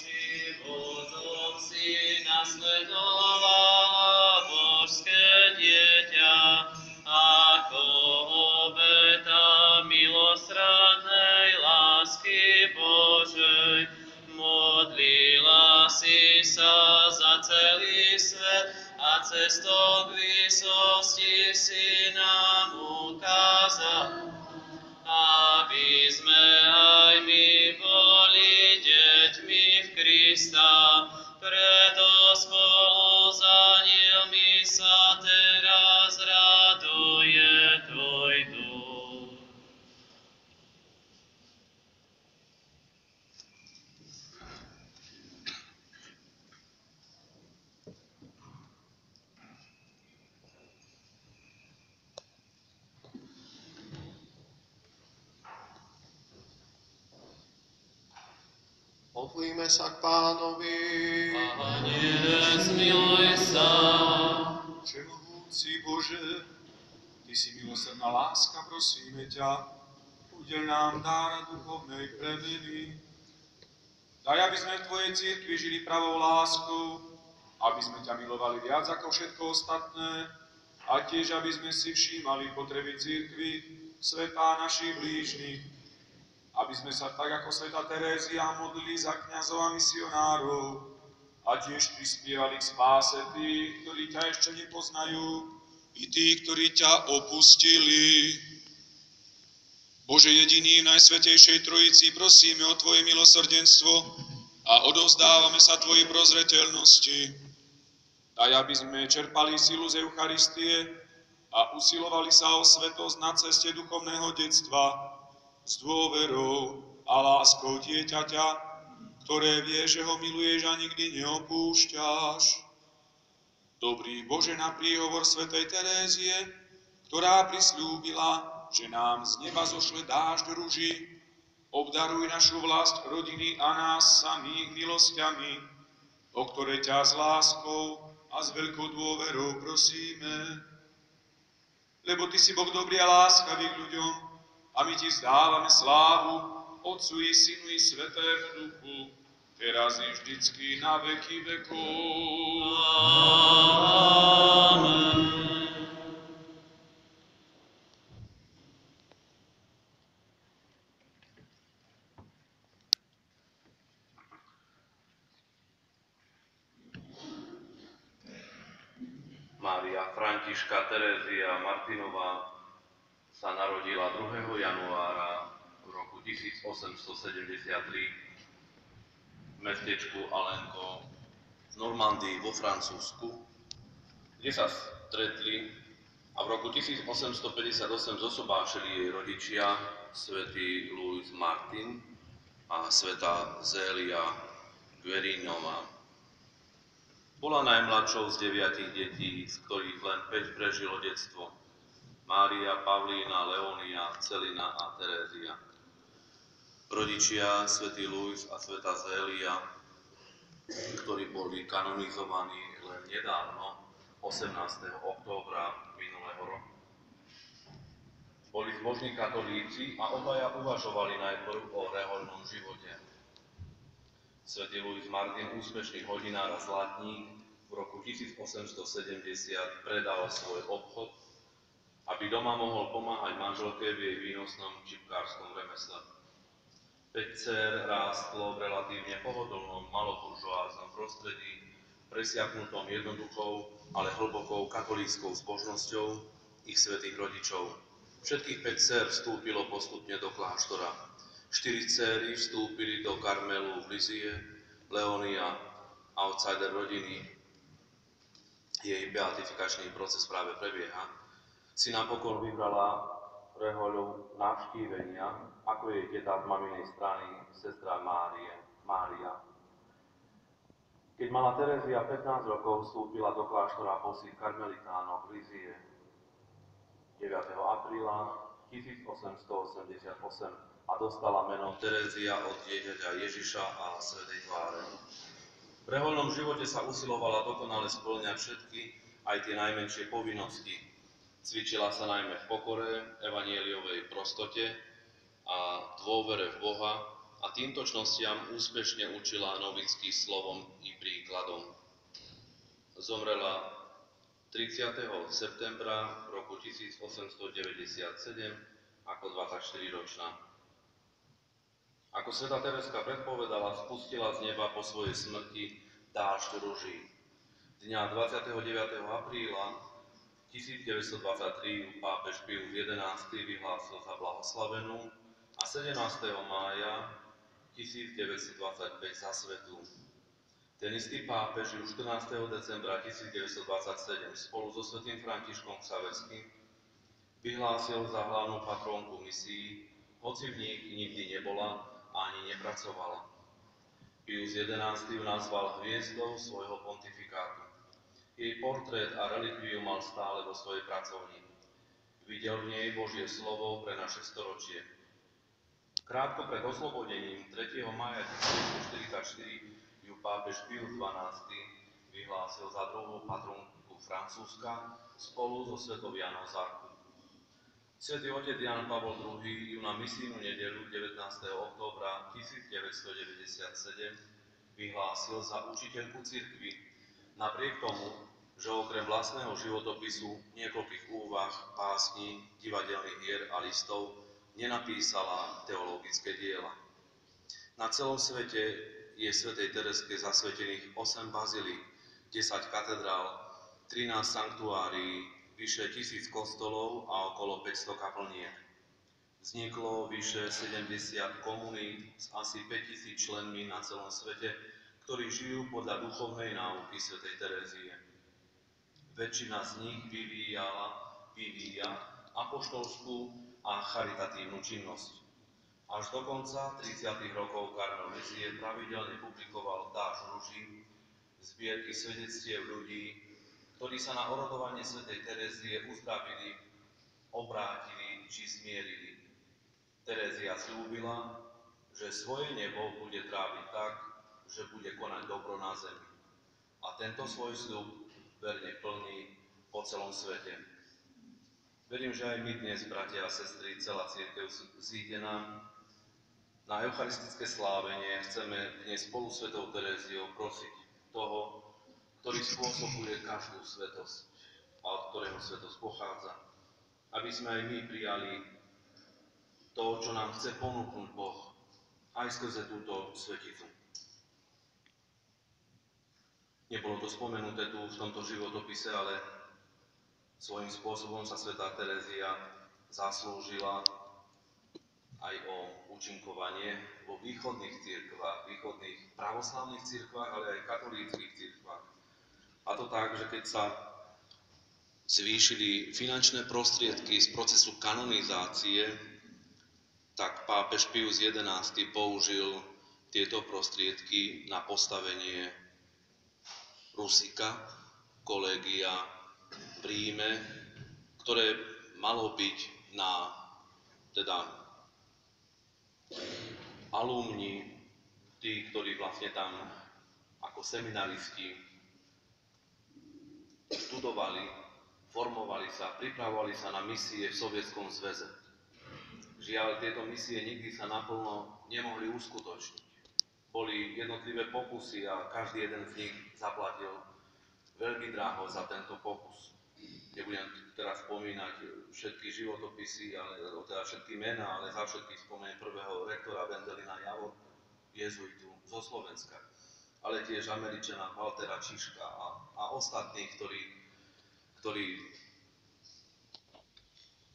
životom si nasledovala božské dieťa, ako obeta milosrdnej lásky Božej. Modlila si sa za celý svet a cestou k výsosti si nám ukázala, aby sme aj my boli deťmi v Krista. Preto spolu s anielmi sa teraz raduje tvoj duch. Modlíme sa k Pánovi. Pane, zmiluj sa. Všemohúci Bože, Ty si milosrdná láska, prosíme ťa, udel nám dára duchovnej premeny. Daj, aby sme v Tvojej cirkvi žili pravou láskou, aby sme ťa milovali viac ako všetko ostatné a tiež, aby sme si všímali potreby cirkvi, sveta našich blížnych, aby sme sa tak ako svätá Terézia modlili za kňazov a misionárov a tiež prispievali k spáse tých, ktorí ťa ešte nepoznajú, i tých, ktorí ťa opustili. Bože jediný v Najsvätejšej Trojici, prosíme o Tvoje milosrdenstvo a odovzdávame sa Tvojej prozreteľnosti. Daj, aby sme čerpali silu z Eucharistie a usilovali sa o svetosť na ceste duchovného detstva, s dôverou a láskou dieťaťa, ktoré vie, že ho miluješ a nikdy neopúšťaš. Dobrý Bože, na príhovor svätej Terézie, ktorá prisľúbila, že nám z neba zošle dážď ruží, obdaruj našu vlast, rodiny a nás samých milosťami, o ktoré ťa s láskou a s veľkou dôverou prosíme. Lebo Ty si Boh dobrý a láskavý k ľuďom, a my Ti vzdávame slávu, Otcu i Synu i Svätému Duchu, teraz i vždycky na veky vekov. Amen. Mária Františka Terézia Martinová sa narodila 2. januára v roku 1873 v mestečku Alenko v Normandii vo Francúzsku, kde sa stretli a v roku 1858 zosobášili jej rodičia svätý Louis Martin a svätá Zélia Guérinová. Bola najmladšou z 9 detí, z ktorých len 5 prežilo detstvo. Mária, Pavlína, Leónia, Celina a Terézia. Rodičia, svätý Louis a svätá Zélia, ktorí boli kanonizovaní len nedávno, 18. októbra minulého roku. Boli zbožní katolíci a obaja uvažovali najprv o rehoľnom živote. Svätý Louis Martin, úspešný hodinár a zlatník, v roku 1870 predal svoj obchod, aby doma mohol pomáhať manželke v jej výnosnom čipkárskom remesle. 5 dcér rástlo v relatívne pohodlnom maloburžoáznom prostredí, presiaknutom jednoduchou, ale hlbokou katolíckou zbožnosťou ich svätých rodičov. Všetkých 5 dcér vstúpilo postupne do kláštora. 4 dcéry vstúpili do Karmelu v Lizie, Leónia, outsider rodiny. Jej beatifikačný proces práve prebieha. Si napokon vybrala rehoľu navštívenia, ako jej teta z maminej strany, sestra Mária. Keď mala Terézia 15 rokov, vstúpila do kláštora posíť karmelitánov v Lizie 9. apríla 1888 a dostala meno Terézia od dieťaťa Ježiša a svätej tváre. V rehoľnom živote sa usilovala dokonale spĺňať všetky, aj tie najmenšie povinnosti. Cvičila sa najmä v pokore, evanjeliovej prostote a dôvere v Boha a týmto čnostiam úspešne učila novický slovom i príkladom. Zomrela 30. septembra roku 1897 ako 24-ročná. Ako svätá Terézka predpovedala, spustila z neba po svojej smrti dážď ruží. Dňa 29. apríla 1923 ju pápež Pius XI vyhlásil za blahoslavenú a 17. mája 1925 za svätú. Ten istý pápež ju 14. decembra 1927 spolu so svätým Františkom Xaverským vyhlásil za hlavnú patrónku misií, hoci v nich nikdy nebola a ani nepracovala. Pius XI ju nazval hviezdou svojho pontifikátu. Jej portrét a relikviu mal stále vo svojej pracovni. Videl v nej Božie slovo pre naše storočie. Krátko pred oslobodením 3. mája 1944 ju pápež Pius XII vyhlásil za druhú patrónku Francúzska spolu so svetou Jánou z Arku. Svätý otec Ján Pavol II ju na misijnú nedeľu 19. októbra 1997 vyhlásil za učiteľku cirkvi, napriek tomu, že okrem vlastného životopisu, niekoľkých úvah, básní, divadelných hier a listov nenapísala teologické diela. Na celom svete je svätej Terézke zasvetených 8 bazilík, 10 katedrál, 13 sanktuárií, vyše 1000 kostolov a okolo 500 kaplniek. Vzniklo vyše 70 komunít s asi 5000 členmi na celom svete, ktorí žijú podľa duchovnej náuky svätej Terézie. Väčšina z nich vyvíja apoštolskú a charitatívnu činnosť. Až do konca 30. rokov Karmel Messier pravidelne publikoval dážď ruží, zbierky svedectiev ľudí, ktorí sa na orodovanie svätej Terézie uzdravili, obrátili či zmierili. Terézia sľúbila, že svoje nebo bude tráviť tak, že bude konať dobro na zemi. A tento svoj sľub verne plní po celom svete. Verím, že aj my dnes, bratia a sestry, celá cirkev zídená na eucharistické slávenie, chceme dnes spolu s svetou Teréziou prosiť toho, ktorý spôsobuje každú svetosť a od ktorého svetosť pochádza, aby sme aj my prijali to, čo nám chce ponúknuť Boh, aj skrze túto sveticu. Nebolo to spomenuté tu v tomto životopise, ale svojím spôsobom sa svätá Terézia zaslúžila aj o účinkovanie vo východných cirkvách, východných pravoslavných cirkvách, ale aj katolíckych cirkvách. A to tak, že keď sa zvýšili finančné prostriedky z procesu kanonizácie, tak pápež Pius XI použil tieto prostriedky na postavenie Rusika, kolégia v Ríme, ktoré malo byť na alumni, tí, ktorí vlastne tam ako seminaristi študovali, formovali sa, pripravovali sa na misie v Sovietskom zväze. Žiaľ, tieto misie nikdy sa naplno nemohli uskutočniť. Boli jednotlivé pokusy a každý jeden z nich zaplatil veľmi draho za tento pokus. Nebudem teraz spomínať všetky životopisy, teda všetky mená, ale za všetky spomeniem prvého rektora Vendelina Javor, jezuitu zo Slovenska, ale tiež Američana Waltera Čižka a ostatných, ktorí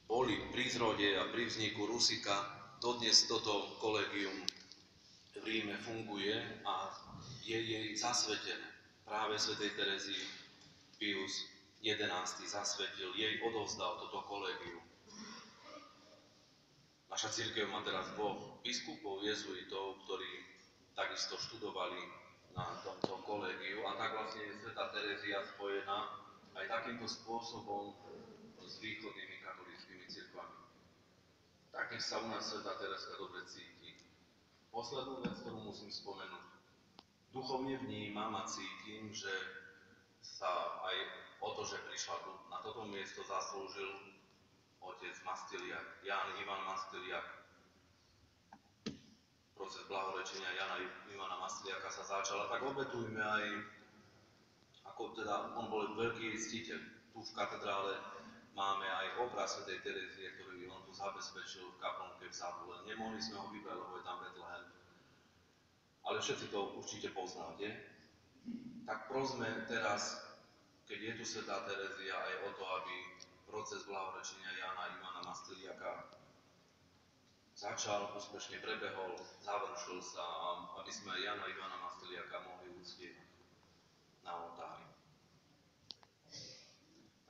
boli pri zrode a pri vzniku Rusika. Dodnes toto kolégium v Ríme funguje a je jej zasvetené. Práve svätej Terézii Pius XI zasvetil, jej odovzdal toto kolégium. Naša cirkev má teraz 2 biskupov jezuitov, ktorí takisto študovali na tomto kolégiu, a tak vlastne je svätá Terézia spojená aj takýmto spôsobom s východnými katolíckymi cirkvami. Tak nech sa u nás svätá Terézka dobre cíti. Poslednú vec, ktorú musím spomenúť. Duchovne vnímam a cítim, že sa aj o to, že prišla tu na toto miesto, zaslúžil otec Mastiliak, Ján Ivan Mastiliak. proces blahorečenia Jana Ivana Masliaka sa začal. A tak obetujme aj, ako teda on bol veľký ctiteľ. Tu v katedrále máme aj obraz svätej Terezie, ktorý on tu zabezpečil v kaplnke v Zabule. Nemohli sme ho vybrať, lebo je tam Betlehem. Ale všetci to určite poznáte. Tak prosme teraz, keď je tu svätá Terezia, aj o to, aby proces blahorečenia Jana Ivana Masliaka začal, úspešne prebehol, završil sa, aby sme Jana Ivana Masliaka mohli uctievať na oltári.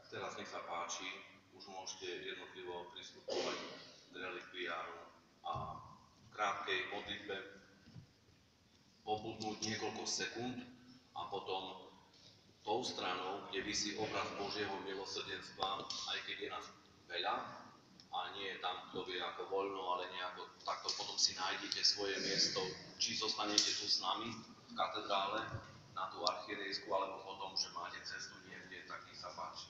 Tak teraz nech sa páči, už môžete jednotlivo pristupovať k relikviáru a v krátkej modlitbe pobudnúť niekoľko sekúnd a potom tou stranou, kde visí obraz Božieho milosrdenstva, aj keď je nás veľa, a nie je tam, kto vie, ako voľno, ale nejako takto potom si nájdete svoje miesto, či zostanete tu s nami v katedrále na tú archierejsku, alebo potom, že máte cestu niekde, tak nech sa páči.